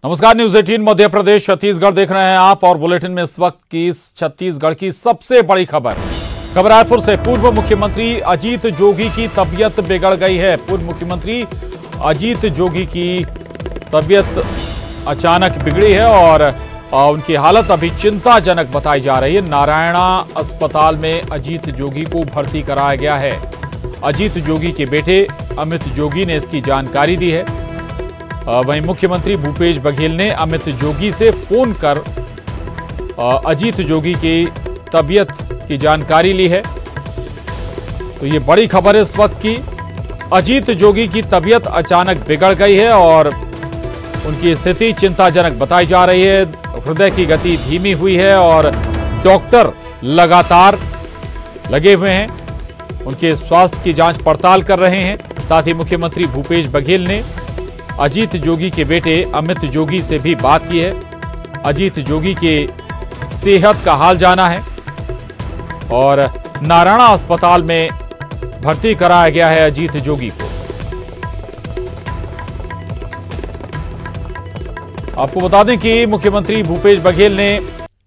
नमस्कार, न्यूज 18 मध्य प्रदेश छत्तीसगढ़ देख रहे हैं आप और बुलेटिन में इस वक्त की छत्तीसगढ़ की सबसे बड़ी खबर रायपुर से। पूर्व मुख्यमंत्री अजीत जोगी की तबीयत बिगड़ गई है। पूर्व मुख्यमंत्री अजीत जोगी की तबीयत अचानक बिगड़ी है और उनकी हालत अभी चिंताजनक बताई जा रही है। नारायणा अस्पताल में अजीत जोगी को भर्ती कराया गया है। अजीत जोगी के बेटे अमित जोगी ने इसकी जानकारी दी है। वहीं मुख्यमंत्री भूपेश बघेल ने अमित जोगी से फोन कर अजीत जोगी की तबीयत की जानकारी ली है। तो ये बड़ी खबर है इस वक्त की। अजीत जोगी की तबीयत अचानक बिगड़ गई है और उनकी स्थिति चिंताजनक बताई जा रही है। हृदय की गति धीमी हुई है और डॉक्टर लगातार लगे हुए हैं, उनके स्वास्थ्य की जांच पड़ताल कर रहे हैं। साथ ही मुख्यमंत्री भूपेश बघेल ने अजीत जोगी के बेटे अमित जोगी से भी बात की है। अजीत जोगी के सेहत का हाल जाना है और नारायणा अस्पताल में भर्ती कराया गया है अजीत जोगी को। आपको बता दें कि मुख्यमंत्री भूपेश बघेल ने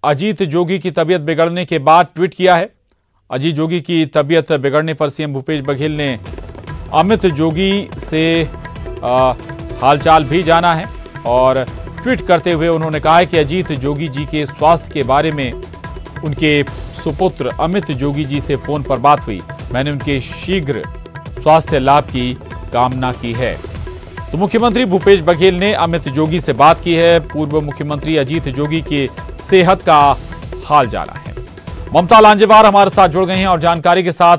अजीत जोगी की तबीयत बिगड़ने के बाद ट्वीट किया है। अजीत जोगी की तबीयत बिगड़ने पर सीएम भूपेश बघेल ने अमित जोगी से हालचाल भी जाना है और ट्वीट करते हुए उन्होंने कहा है कि अजीत जोगी जी के स्वास्थ्य के बारे में उनके सुपुत्र अमित जोगी जी से फोन पर बात हुई। मैंने उनके शीघ्र स्वास्थ्य लाभ की कामना की है। तो मुख्यमंत्री भूपेश बघेल ने अमित जोगी से बात की है। पूर्व मुख्यमंत्री अजीत जोगी की सेहत का हाल जाना है। ममता लांजेवार हमारे साथ जुड़ गई हैं और जानकारी के साथ।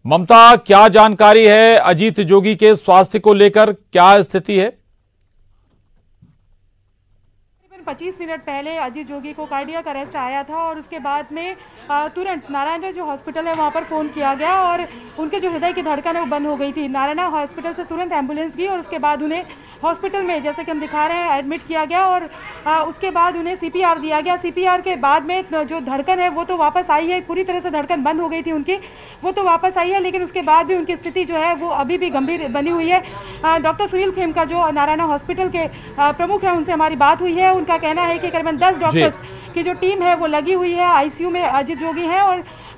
ममता, क्या जानकारी है अजीत जोगी के स्वास्थ्य को लेकर, क्या स्थिति है? 25 मिनट पहले अजीत जोगी को कार्डियक अरेस्ट आया था और उसके बाद में तुरंत नारायणा जो हॉस्पिटल है वहाँ पर फ़ोन किया गया और उनके जो हृदय की धड़कन है वो बंद हो गई थी। नारायणा हॉस्पिटल से तुरंत एम्बुलेंस गई और उसके बाद उन्हें हॉस्पिटल में, जैसे कि हम दिखा रहे हैं, एडमिट किया गया और उसके बाद उन्हें CPR दिया गया। CPR के बाद में जो धड़कन है वो तो वापस आई है, पूरी तरह से धड़कन बंद हो गई थी उनकी, वो तो वापस आई है, लेकिन उसके बाद भी उनकी स्थिति जो है वो अभी भी गंभीर बनी हुई है। डॉक्टर सुनील खेमका जो नारायणा हॉस्पिटल के प्रमुख हैं, उनसे हमारी बात हुई है। उनका कहना है कि करीबन 10 डॉक्टर्स की जो टीम है वो लगी हुई है। ICU में अजीत जोगी हैं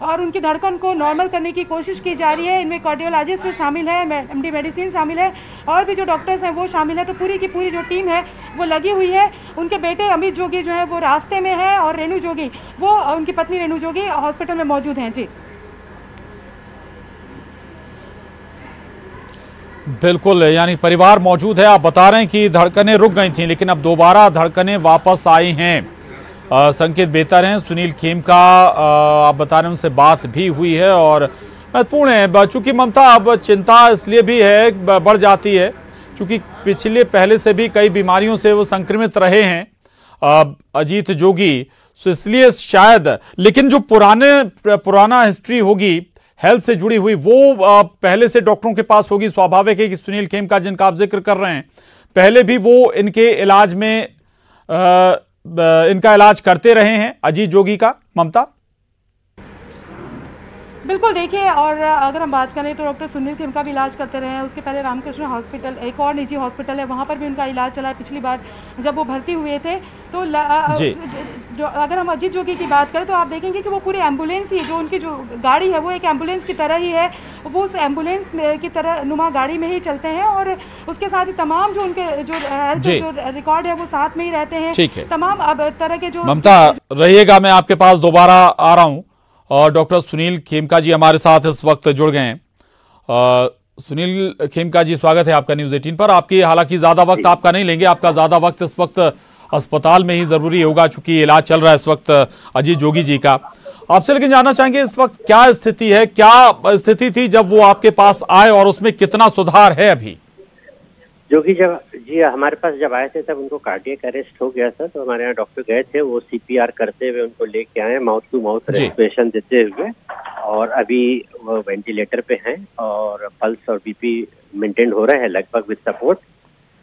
और उनकी धड़कन को नॉर्मल करने की कोशिश की जा रही है। इनमें कार्डियोलॉजिस्ट शामिल है, MD मेडिसिन शामिल है और भी जो डॉक्टर्स हैं वो शामिल है। तो पूरी की पूरी जो टीम है वो लगी हुई है। उनके बेटे अमित जोगी जो है वो रास्ते में है और रेणु जोगी, वो उनकी पत्नी रेणु जोगी हॉस्पिटल में मौजूद हैं। जी बिल्कुल, यानी परिवार मौजूद है। आप बता रहे हैं कि धड़कनें रुक गई थीं लेकिन अब दोबारा धड़कनें वापस आई हैं। संकेत बेहतर हैं। सुनील खेमका आप बता रहे हैं, उनसे बात भी हुई है और महत्वपूर्ण है। चूंकि ममता, अब चिंता इसलिए भी है, बढ़ जाती है चूंकि पहले से भी कई बीमारियों से वो संक्रमित रहे हैं अजीत जोगी, तो इसलिए शायद, लेकिन जो पुराना हिस्ट्री होगी हेल्थ से जुड़ी हुई वो पहले से डॉक्टरों के पास होगी। स्वाभाविक है कि सुनील खेमका जिनका आप जिक्र कर रहे हैं, पहले भी वो इनके इलाज में इनका इलाज करते रहे हैं अजीत जोगी का। ममता, बिल्कुल, देखिए, और अगर हम बात करें तो डॉक्टर सुनील खेमका भी इलाज करते रहे हैं। उसके पहले रामकृष्ण हॉस्पिटल, एक और निजी हॉस्पिटल है, वहाँ पर भी उनका इलाज चला है। पिछली बार जब वो भर्ती हुए थे तो जो अगर हम अजीत जोगी की बात करें तो आप देखेंगे कि वो पूरी एम्बुलेंस ही, जो उनकी जो गाड़ी है वो एक एम्बुलेंस की तरह ही है। वो उस एम्बुलेंस की तरह नुमा गाड़ी में ही चलते हैं और उसके साथ ही तमाम जो उनके जो हेल्थ जो रिकॉर्ड है वो साथ में ही रहते हैं। तमाम अब तरह के जो। ममता रहिएगा, मैं आपके पास दोबारा आ रहा हूँ। और डॉक्टर सुनील खेमका जी हमारे साथ इस वक्त जुड़ गए हैं। सुनील खेमका जी, स्वागत है आपका न्यूज 18 पर। आपकी, हालांकि ज्यादा वक्त आपका नहीं लेंगे, आपका ज्यादा वक्त इस वक्त अस्पताल में ही जरूरी होगा चूंकि इलाज चल रहा है इस वक्त अजीत जोगी जी का। आपसे लेकिन जानना चाहेंगे इस वक्त क्या स्थिति है, क्या स्थिति थी जब वो आपके पास आए और उसमें कितना सुधार है अभी? जोगी जी हमारे पास जब आए थे तब उनको कार्डियक अरेस्ट हो गया था, तो हमारे यहाँ डॉक्टर गए थे, वो CPR करते हुए उनको लेके आए, माउथ टू माउथ रेस्पिरेशन देते हुए, और अभी वो वेंटिलेटर पे हैं और पल्स और BP मेंटेन हो रहे हैं लगभग विद सपोर्ट।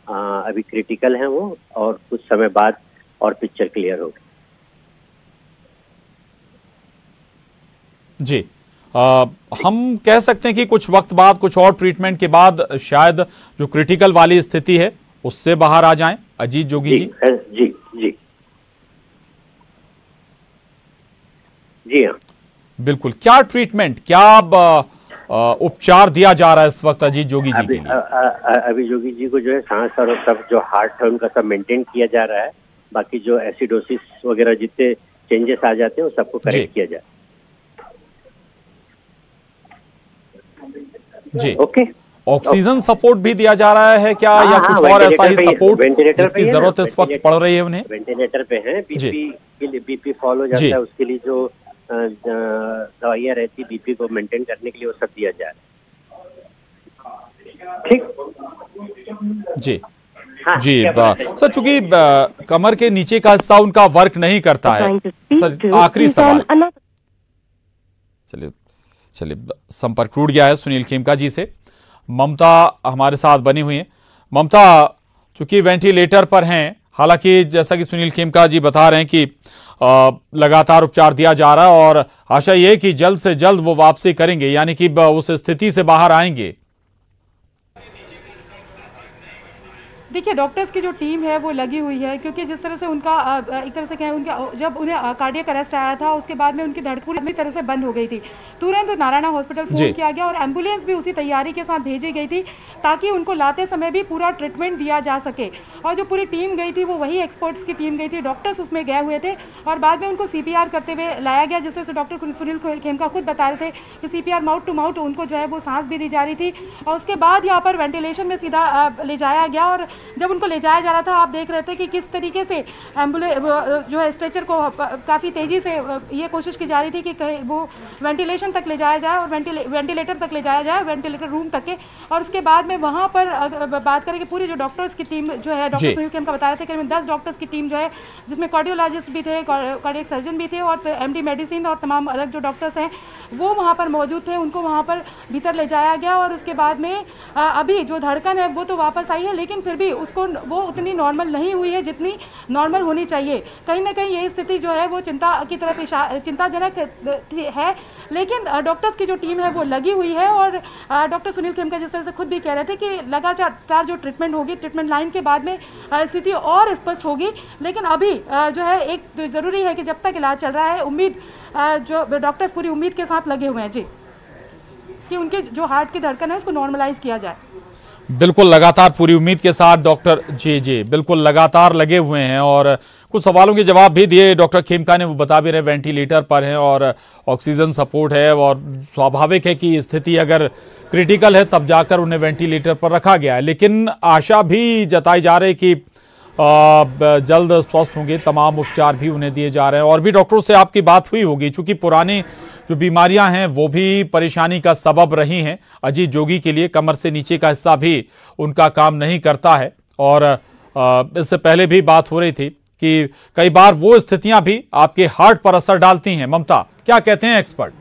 अभी क्रिटिकल हैं वो और कुछ समय बाद और पिक्चर क्लियर होगी। जी, हम कह सकते हैं कि कुछ वक्त बाद, कुछ और ट्रीटमेंट के बाद शायद जो क्रिटिकल वाली स्थिति है उससे बाहर आ जाएं, अजीत जोगी जी? जी जी जी हाँ बिल्कुल। क्या ट्रीटमेंट, क्या उपचार दिया जा रहा है इस वक्त अजीत जोगी जी के लिए? अभी जोगी जी को जो है सांस और सब जो हार्ट है उनका सब मेंटेन किया जा रहा है। बाकी जो एसिडोसिस वगैरह जितने चेंजेस आ जाते हैं वो सबको करेक्ट किया जाए। जी ओके। ऑक्सीजन सपोर्ट भी दिया जा रहा है क्या, या कुछ और ऐसा ही सपोर्ट जिसकी जरूरत इस वक्त पड़ रही है उन्हें? वेंटिलेटर पे है। बीपी फॉलो जाता है, उसके लिए जो दवाइयाँ रहती बीपी को मेंटेन करने के लिए वो सब दिया जाए। ठीक जी जी सर, चूंकि कमर के नीचे का हिस्सा उनका वर्क नहीं करता है सर, आखिरी सवाल। चलिए संपर्क टूट गया है सुनील खेमका जी से। ममता हमारे साथ बनी हुई है। ममता, चूंकि वेंटिलेटर पर हैं, हालांकि जैसा कि सुनील खेमका जी बता रहे हैं कि लगातार उपचार दिया जा रहा है और आशा ये है कि जल्द से जल्द वो वापसी करेंगे, यानी कि उस स्थिति से बाहर आएंगे। देखिए, डॉक्टर्स की जो टीम है वो लगी हुई है, क्योंकि जिस तरह से उनका एक तरह से क्या है, उनका जब उन्हें कार्डियक अरेस्ट आया था उसके बाद में उनकी धड़कन पूरी तरह से बंद हो गई थी। तुरंत नारायणा हॉस्पिटल फोन किया गया और एम्बुलेंस भी उसी तैयारी के साथ भेजी गई थी ताकि उनको लाते समय भी पूरा ट्रीटमेंट दिया जा सके। और जो पूरी टीम गई थी वो वही एक्सपर्ट्स की टीम गई थी, डॉक्टर्स उसमें गए हुए थे और बाद में उनको CPR करते हुए लाया गया, जिससे डॉक्टर सुनील खेमका खुद बता रहे थे कि CPR माउथ टू माउथ उनको जो है वो सांस भी दी जा रही थी। और उसके बाद यहाँ पर वेंटिलेशन में सीधा ले जाया गया और जब उनको ले जाया जा रहा था आप देख रहे थे कि किस तरीके से एम्बुलेंस जो है स्ट्रेचर को काफ़ी तेज़ी से ये कोशिश की जा रही थी कि वो वेंटिलेशन तक ले जाया जाए और वेंटिलेटर तक ले जाया जाए, वेंटिलेटर रूम तक के। और उसके बाद में वहाँ पर बात करें कि पूरी जो डॉक्टर्स की टीम जो है, डॉक्टर सुनील खेमका बता रहे थे करीबन 10 डॉक्टर्स की टीम जो है, जिसमें कार्डियोलॉजिस्ट भी थे, कार्डियक सर्जन भी थे और MD मेडिसिन और तमाम अलग जो डॉक्टर्स हैं वो वहाँ पर मौजूद थे। उनको वहाँ पर भीतर ले जाया गया और उसके बाद में अभी जो धड़कन है वो तो वापस आई है, लेकिन फिर भी उसको वो उतनी नॉर्मल नहीं हुई है जितनी नॉर्मल होनी चाहिए। कहीं ना कहीं ये स्थिति जो है वो चिंता की तरफ चिंताजनक है, लेकिन डॉक्टर्स की जो टीम है वो लगी हुई है। और डॉक्टर सुनील खेमका जिस तरह से खुद भी कह रहे थे कि लगातार जो ट्रीटमेंट होगी, ट्रीटमेंट लाइन के बाद में स्थिति और स्पष्ट होगी। लेकिन अभी जो है एक तो ज़रूरी है कि जब तक इलाज चल रहा है, उम्मीद जो डॉक्टर्स पूरी उम्मीद के साथ लगे हुए हैं जी, कि उनके जो हार्ट की धड़कन है उसको नॉर्मलाइज किया जाए। बिल्कुल, लगातार पूरी उम्मीद के साथ डॉक्टर जी बिल्कुल लगातार लगे हुए हैं और कुछ सवालों के जवाब भी दिए डॉक्टर खेमका ने। वो बता भी रहे वेंटिलेटर पर हैं और ऑक्सीजन सपोर्ट है और स्वाभाविक है कि स्थिति अगर क्रिटिकल है तब जाकर उन्हें वेंटिलेटर पर रखा गया है। लेकिन आशा भी जताई जा रही कि जल्द स्वस्थ होंगे, तमाम उपचार भी उन्हें दिए जा रहे हैं। और भी डॉक्टरों से आपकी बात हुई होगी, चूंकि पुरानी जो बीमारियां हैं वो भी परेशानी का सबब रही हैं अजीत जोगी के लिए। कमर से नीचे का हिस्सा भी उनका काम नहीं करता है और इससे पहले भी बात हो रही थी कि कई बार वो स्थितियां भी आपके हार्ट पर असर डालती हैं। ममता, क्या कहते हैं एक्सपर्ट?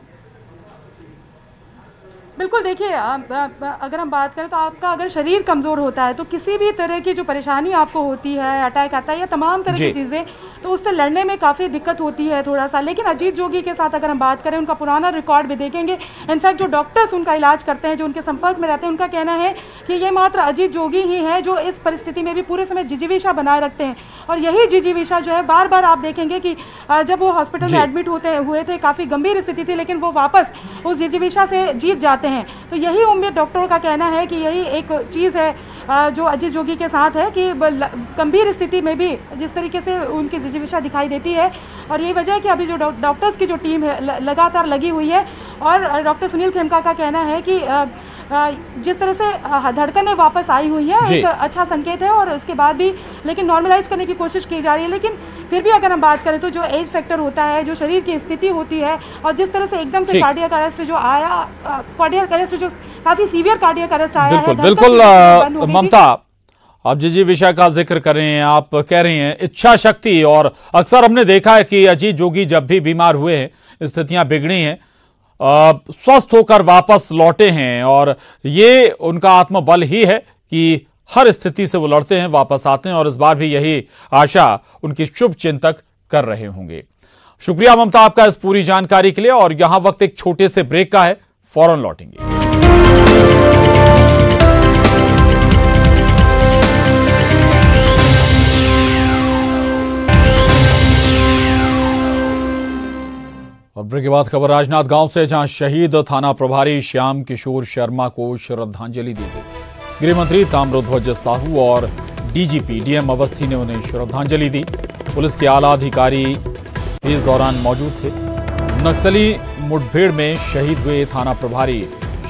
बिल्कुल, देखिए अगर हम बात करें तो आपका अगर शरीर कमज़ोर होता है तो किसी भी तरह की जो परेशानी आपको होती है, अटैक आता है या तमाम तरह की चीज़ें, तो उससे लड़ने में काफ़ी दिक्कत होती है थोड़ा सा। लेकिन अजीत जोगी के साथ अगर हम बात करें, उनका पुराना रिकॉर्ड भी देखेंगे, इनफैक्ट जो डॉक्टर्स उनका इलाज करते हैं, जो उनके संपर्क में रहते हैं, उनका कहना है कि ये मात्र अजीत जोगी ही है जो इस परिस्थिति में भी पूरे समय जिजीविषा बनाए रखते हैं। और यही जिजीविषा जो है बार बार आप देखेंगे कि जब वो हॉस्पिटल में एडमिट हुए थे, काफ़ी गंभीर स्थिति थी, लेकिन वो वापस उस जिजीविषा से जीत जाते हैं। तो यही उम्मीद डॉक्टरों का कहना है कि यही एक चीज़ है जो अजीत जोगी के साथ है कि गंभीर स्थिति में भी जिस तरीके से उनकी जिजीविषा दिखाई देती है। और यही वजह है कि अभी जो डॉक्टर्स की जो टीम है लगातार लगी हुई है। और डॉक्टर सुनील खेमका का कहना है कि जिस तरह से धड़कनें वापस आई हुई है एक अच्छा संकेत है और उसके बाद भी लेकिन नॉर्मलाइज करने की कोशिश की जा रही है। लेकिन फिर भी अगर हम बात करें तो जो एज फैक्टर होता है, जो शरीर की स्थिति होती है और जिस तरह से एकदम से कार्डियक अरेस्ट जो आया, कार्डियक अरेस्ट जो काफी सीवियर कार्डियक अरेस्ट आया है। बिल्कुल ममता, आप जिजीविषा का जिक्र कर रहे हैं, आप कह रही हैं इच्छा शक्ति, और अक्सर हमने देखा है कि अजीत जोगी जब भी बीमार हुए हैं, स्थितियां बिगड़ी हैं, स्वस्थ होकर वापस लौटे हैं और ये उनका आत्मबल ही है कि हर स्थिति से वो लड़ते हैं, वापस आते हैं और इस बार भी यही आशा उनकी शुभ चिंतक कर रहे होंगे। शुक्रिया ममता आपका इस पूरी जानकारी के लिए। और यहां वक्त एक छोटे से ब्रेक का है, फौरन लौटेंगे। ब्रेक के बाद खबर राजनांदगांव से, जहां शहीद थाना प्रभारी श्याम किशोर शर्मा को श्रद्धांजलि दी गई। गृह मंत्री ताम्रध्वज साहू और डीजीपी डीएम अवस्थी ने उन्हें श्रद्धांजलि दी। पुलिस के आला अधिकारी भी इस दौरान मौजूद थे। नक्सली मुठभेड़ में शहीद हुए थाना प्रभारी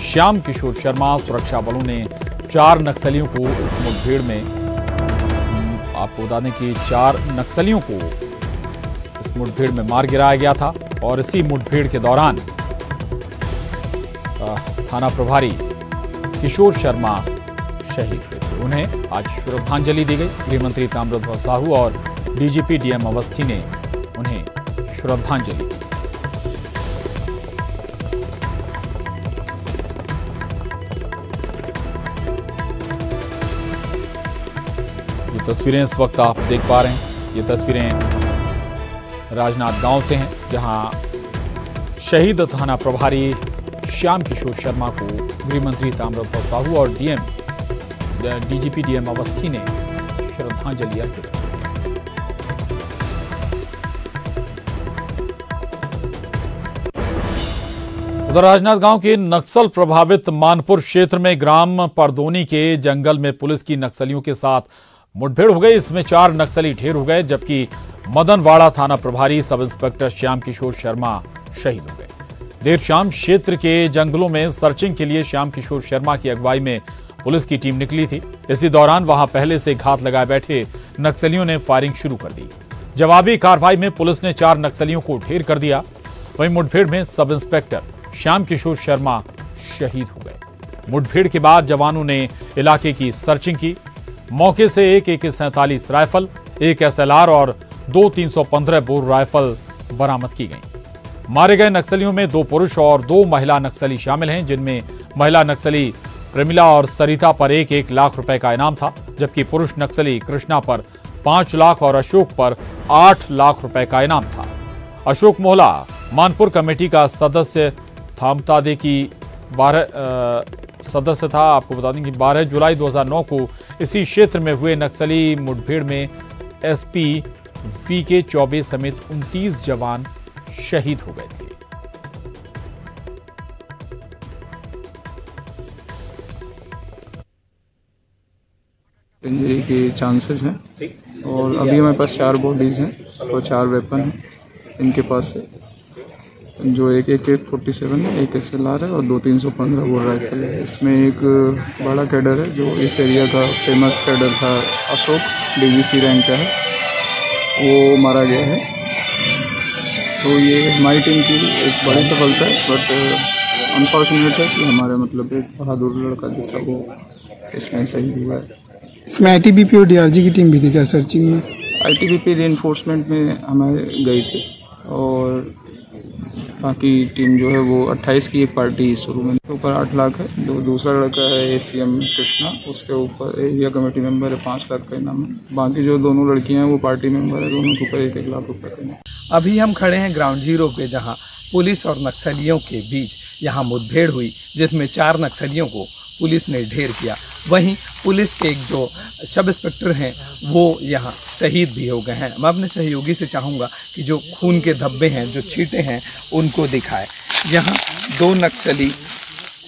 श्याम किशोर शर्मा, सुरक्षा बलों ने 4 नक्सलियों को इस मुठभेड़ में, आपको बता दें कि 4 नक्सलियों को इस मुठभेड़ में मार गिराया गया था और इसी मुठभेड़ के दौरान थाना प्रभारी किशोर शर्मा शहीद हुए थे। उन्हें आज श्रद्धांजलि दी गई। गृह मंत्री ताम्रध्वज साहू और डीजीपी डीएम अवस्थी ने उन्हें श्रद्धांजलि दी। ये तस्वीरें इस वक्त आप देख पा रहे हैं। ये तस्वीरें राजनांदगांव से हैं, जहां शहीद थाना प्रभारी श्याम किशोर शर्मा को गृह मंत्री ताम्रध्वज साहू और डीजीपी डीएम अवस्थी ने श्रद्धांजलि अर्पित की। उधर राजनांदगांव के नक्सल प्रभावित मानपुर क्षेत्र में ग्राम परदोनी के जंगल में पुलिस की नक्सलियों के साथ मुठभेड़ हो गई। इसमें 4 नक्सली ढेर हो गए, जबकि मदनवाड़ा थाना प्रभारी सब इंस्पेक्टर श्याम किशोर शर्मा शहीद हो गए। देर शाम क्षेत्र के जंगलों में सर्चिंग के लिए श्याम किशोर शर्मा की अगुवाई में पुलिस की टीम निकली थी। इसी दौरान वहां पहले से घात लगाए बैठे नक्सलियों ने फायरिंग शुरू कर दी। जवाबी कार्रवाई में पुलिस ने 4 नक्सलियों को ढेर कर दिया। वहीं मुठभेड़ में सब इंस्पेक्टर श्याम किशोर शर्मा शहीद हो गए। मुठभेड़ के बाद जवानों ने इलाके की सर्चिंग की। मौके से एक AK-47 राइफल, एक SLR और 2 315 बोर राइफल बरामद की गई। मारे गए नक्सलियों में 2 पुरुष और 2 महिला नक्सली शामिल हैं, जिनमें महिला नक्सली प्रमिला और सरिता पर 1-1 लाख रुपए का इनाम था, जबकि पुरुष नक्सली कृष्णा पर 5 लाख और अशोक पर 8 लाख रुपए का इनाम था। अशोक मोहला मानपुर कमेटी का सदस्य थामतादे की 12 सदस्य था। आपको बता दें कि 12 जुलाई 2009 को इसी क्षेत्र में हुए नक्सली मुठभेड़ में SP VK चौबे समेत 29 जवान शहीद हो गए थे। इंजरी के चांसेस हैं और अभी हमारे पास 4 बॉडीज हैं और 4 वेपन हैं इनके पास से, जो एक AK-47 है, एक SLR है और 2 315 बोर राइफल है। इसमें एक बड़ा कैडर है जो इस एरिया का फेमस कैडर था, अशोक, DVC रैंक का है, वो मारा गया है। तो ये हमारी टीम की एक बड़ी सफलता है, बट अनफॉर्चुनेट है कि हमारे मतलब एक बहादुर लड़का जो था वो इसमें शहीद हुआ है। इसमें ITBP और DRG की टीम भी थी क्या सर्चिंग में? ITBP रीइंफोर्समेंट में हमारे गई थी और बाकी टीम जो है वो 28 की एक पार्टी शुरू में ऊपर 8 लाख है। दूसरा लड़का है ACM कृष्णा, उसके ऊपर एरिया कमेटी मेंबर है, 5 लाख का इनाम है। बाकी जो दोनों लड़कियां हैं वो पार्टी मेंबर है, दोनों के ऊपर 1-1 लाख रुपए का इनाम। अभी हम खड़े हैं ग्राउंड जीरो पे, जहां पुलिस और नक्सलियों के बीच यहां मुठभेड़ हुई, जिसमें 4 नक्सलियों को पुलिस ने ढेर किया। वहीं पुलिस के एक जो सब इंस्पेक्टर हैं वो यहाँ शहीद भी हो गए हैं। मैं अपने सहयोगी से चाहूँगा कि जो खून के धब्बे हैं, जो छींटे हैं, उनको दिखाए। यहाँ 2 नक्सली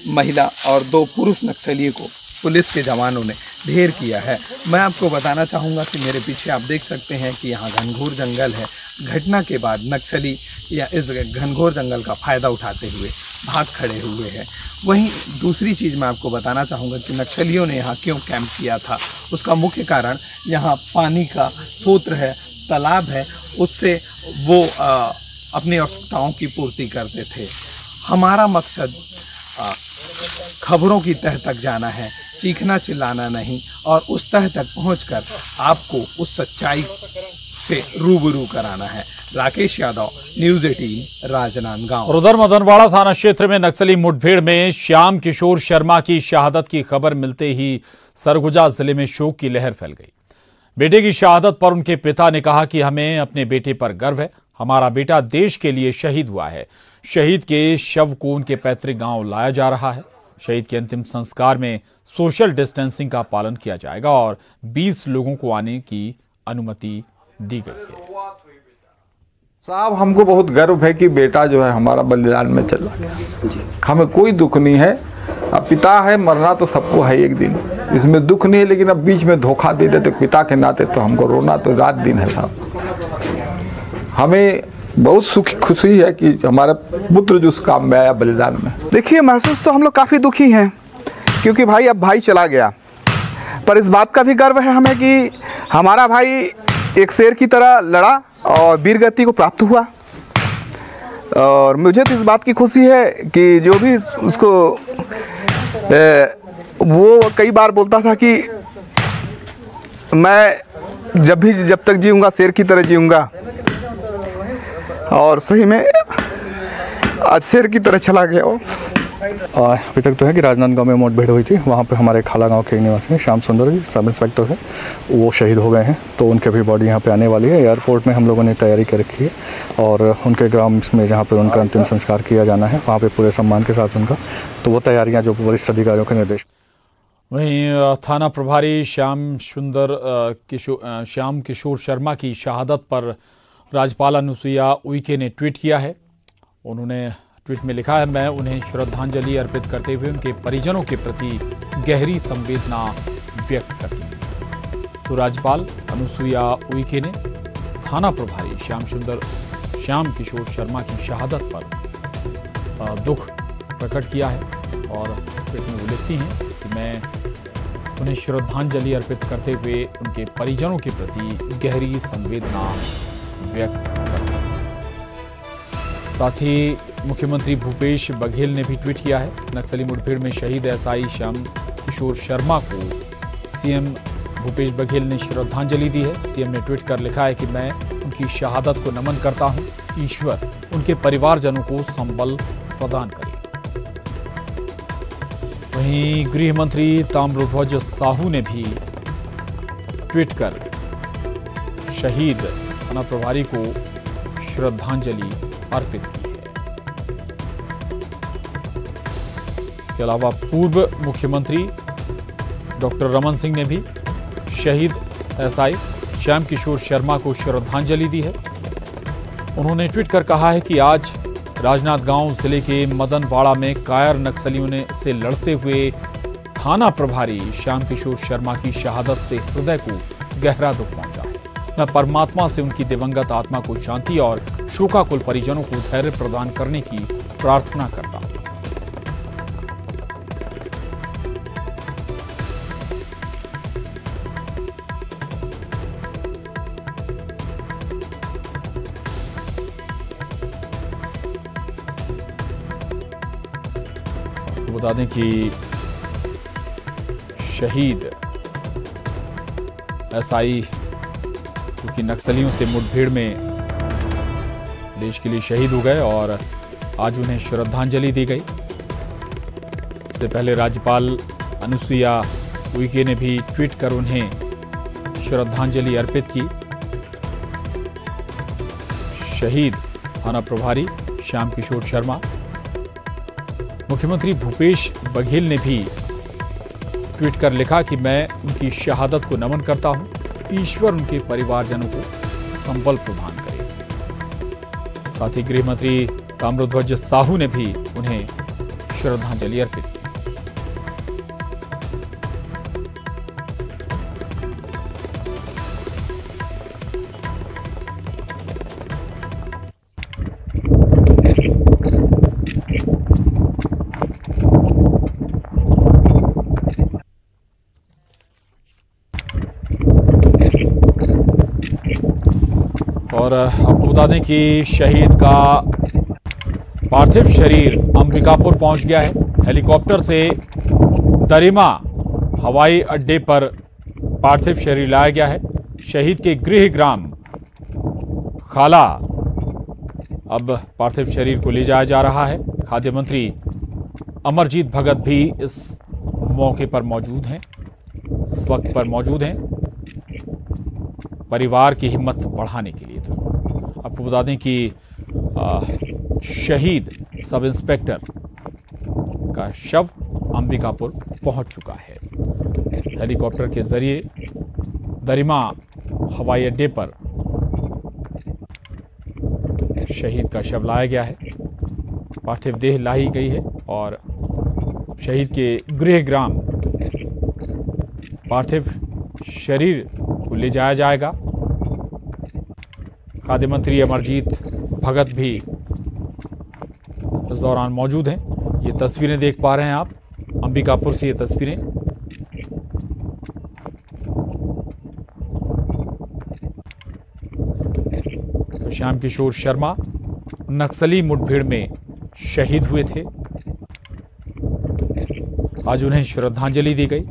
महिला और 2 पुरुष नक्सलियों को पुलिस के जवानों ने ढेर किया है। मैं आपको बताना चाहूँगा कि मेरे पीछे आप देख सकते हैं कि यहाँ घनघोर जंगल है। घटना के बाद नक्सली या इस घनघोर जंगल का फ़ायदा उठाते हुए भाग खड़े हुए हैं। वहीं दूसरी चीज़ मैं आपको बताना चाहूँगा कि नक्सलियों ने यहाँ क्यों कैंप किया था, उसका मुख्य कारण यहाँ पानी का स्रोत है, तालाब है, उससे वो अपनी आवश्यकताओं की पूर्ति करते थे। हमारा मकसद खबरों की तह तक जाना है, चीखना चिल्लाना नहीं, और उस तह तक पहुंचकर आपको उस सच्चाई से रूबरू कराना है। राकेश यादव, न्यूज़ 18, राजनांदगांव। और उधर मदनवाड़ा थाना क्षेत्र में नक्सली मुठभेड़ में श्याम किशोर शर्मा की शहादत की खबर मिलते ही सरगुजा जिले में शोक की लहर फैल गई। बेटे की शहादत पर उनके पिता ने कहा कि हमें अपने बेटे पर गर्व है, हमारा बेटा देश के लिए शहीद हुआ है। शहीद के शव को उनके पैतृक गांव लाया जा रहा है। शहीद के अंतिम संस्कार में सोशल डिस्टेंसिंग का पालन किया जाएगा और 20 लोगों को आने की अनुमति दी गई है। साहब, हमको बहुत गर्व है कि बेटा जो है हमारा बलिदान में चला गया। हमें कोई दुख नहीं है। अब पिता है, मरना तो सबको है एक दिन, इसमें दुख नहीं है। लेकिन अब बीच में धोखा दे देते पिता के नाते तो हमको रोना तो रात दिन है साहब। हमें बहुत सुखी खुशी है कि हमारा पुत्र जो उस काम में आया बलिदान में। देखिए, महसूस तो हम लोग काफ़ी दुखी हैं, क्योंकि भाई अब भाई चला गया, पर इस बात का भी गर्व है हमें कि हमारा भाई एक शेर की तरह लड़ा और वीरगति को प्राप्त हुआ। और मुझे तो इस बात की खुशी है कि जो भी उसको वो कई बार बोलता था कि मैं जब तक जीऊँगा शेर की तरह जीऊँगा, और सही में आज शेर की तरह चला गया वो। अभी तक तो है कि राजनांदगांव में मुठभेड़ हुई थी, वहाँ पे हमारे खाला गांव के निवासी हैं श्याम सुंदर जी, सब इंस्पेक्टर है, वो शहीद हो गए हैं। तो उनके भी बॉडी यहाँ पे आने वाली है। एयरपोर्ट में हम लोगों ने तैयारी कर रखी है और उनके ग्राम में जहाँ पे उनका अंतिम संस्कार किया जाना है, वहाँ पे पूरे सम्मान के साथ उनका, तो वो तैयारियाँ जो वरिष्ठ अधिकारियों के निर्देश। वहीं थाना प्रभारी श्याम किशोर शर्मा की शहादत पर राज्यपाल अनुसुईया उइके ने ट्वीट किया है। उन्होंने ट्वीट में लिखा है, मैं उन्हें श्रद्धांजलि अर्पित करते हुए उनके परिजनों के प्रति गहरी संवेदना व्यक्त करती हूँ। तो राज्यपाल अनुसुईया उइके ने थाना प्रभारी श्याम किशोर शर्मा की शहादत पर दुख प्रकट किया है और ट्वीट में वो लिखती हैं कि मैं उन्हें श्रद्धांजलि अर्पित करते हुए उनके परिजनों के प्रति गहरी संवेदना व्यक्त करते हैं। साथ ही मुख्यमंत्री भूपेश बघेल ने भी ट्वीट किया है, नक्सली मुठभेड़ में शहीद एसआई श्याम किशोर शर्मा को सीएम भूपेश बघेल ने श्रद्धांजलि दी है। सीएम ने ट्वीट कर लिखा है कि मैं उनकी शहादत को नमन करता हूं, ईश्वर उनके परिवारजनों को संबल प्रदान करे। वहीं गृह मंत्री ताम्रध्वज साहू ने भी ट्वीट कर शहीद थाना प्रभारी को श्रद्धांजलि अर्पित की है। इसके अलावा पूर्व मुख्यमंत्री डॉक्टर रमन सिंह ने भी शहीद एसआई श्याम किशोर शर्मा को श्रद्धांजलि दी है। उन्होंने ट्वीट कर कहा है कि आज राजनांदगांव जिले के मदनवाड़ा में कायर नक्सलियों से लड़ते हुए थाना प्रभारी श्याम किशोर शर्मा की शहादत से हृदय को गहरा दुख पहुंचा है। मैं परमात्मा से उनकी दिवंगत आत्मा को शांति और शोकाकुल परिजनों को धैर्य प्रदान करने की प्रार्थना करता हूं। बता दें कि शहीद एसआई क्योंकि नक्सलियों से मुठभेड़ में देश के लिए शहीद हो गए और आज उन्हें श्रद्धांजलि दी गई। इससे पहले राज्यपाल अनुसुईया उइके ने भी ट्वीट कर उन्हें श्रद्धांजलि अर्पित की। शहीद थाना प्रभारी श्याम किशोर शर्मा, मुख्यमंत्री भूपेश बघेल ने भी ट्वीट कर लिखा कि मैं उनकी शहादत को नमन करता हूं, ईश्वर उनके परिवारजनों को संबल प्रदान करे। साथ ही गृह मंत्री ताम्रध्वज साहू ने भी उन्हें श्रद्धांजलि अर्पित की। और आपको बता दें कि शहीद का पार्थिव शरीर अंबिकापुर पहुंच गया है। हेलीकॉप्टर से दरिमा हवाई अड्डे पर पार्थिव शरीर लाया गया है। शहीद के गृह ग्राम खाला अब पार्थिव शरीर को ले जाया जा रहा है। खाद्य मंत्री अमरजीत भगत भी इस मौके पर मौजूद हैं, इस वक्त पर मौजूद हैं परिवार की हिम्मत बढ़ाने के लिए। तो आपको बता दें कि शहीद सब इंस्पेक्टर का शव अंबिकापुर पहुंच चुका है। हेलीकॉप्टर के जरिए दरिमा हवाई अड्डे पर शहीद का शव लाया गया है। पार्थिव देह लाई गई है और शहीद के गृह ग्राम पार्थिव शरीर को ले जाया जाएगा। खाद्य मंत्री अमरजीत भगत भी इस दौरान मौजूद हैं। ये तस्वीरें देख पा रहे हैं आप, अंबिकापुर से ये तस्वीरें। तो श्याम किशोर शर्मा नक्सली मुठभेड़ में शहीद हुए थे। आज उन्हें श्रद्धांजलि दी गई।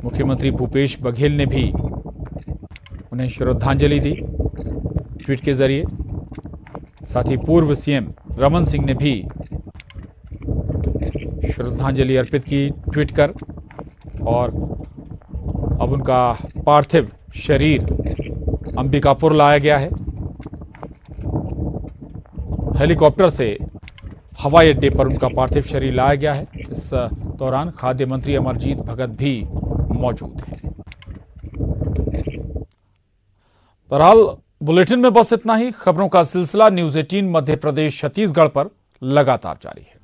मुख्यमंत्री भूपेश बघेल ने भी उन्हें श्रद्धांजलि दी ट्वीट के जरिए। साथ ही पूर्व सीएम रमन सिंह ने भी श्रद्धांजलि अर्पित की ट्वीट कर, और अब उनका पार्थिव शरीर अंबिकापुर लाया गया है। हेलीकॉप्टर से हवाई अड्डे पर उनका पार्थिव शरीर लाया गया है। इस दौरान खाद्य मंत्री अमरजीत भगत भी मौजूद हैं। बहरहाल बुलेटिन में बस इतना ही। खबरों का सिलसिला न्यूज़ 18 मध्य प्रदेश छत्तीसगढ़ पर लगातार जारी है।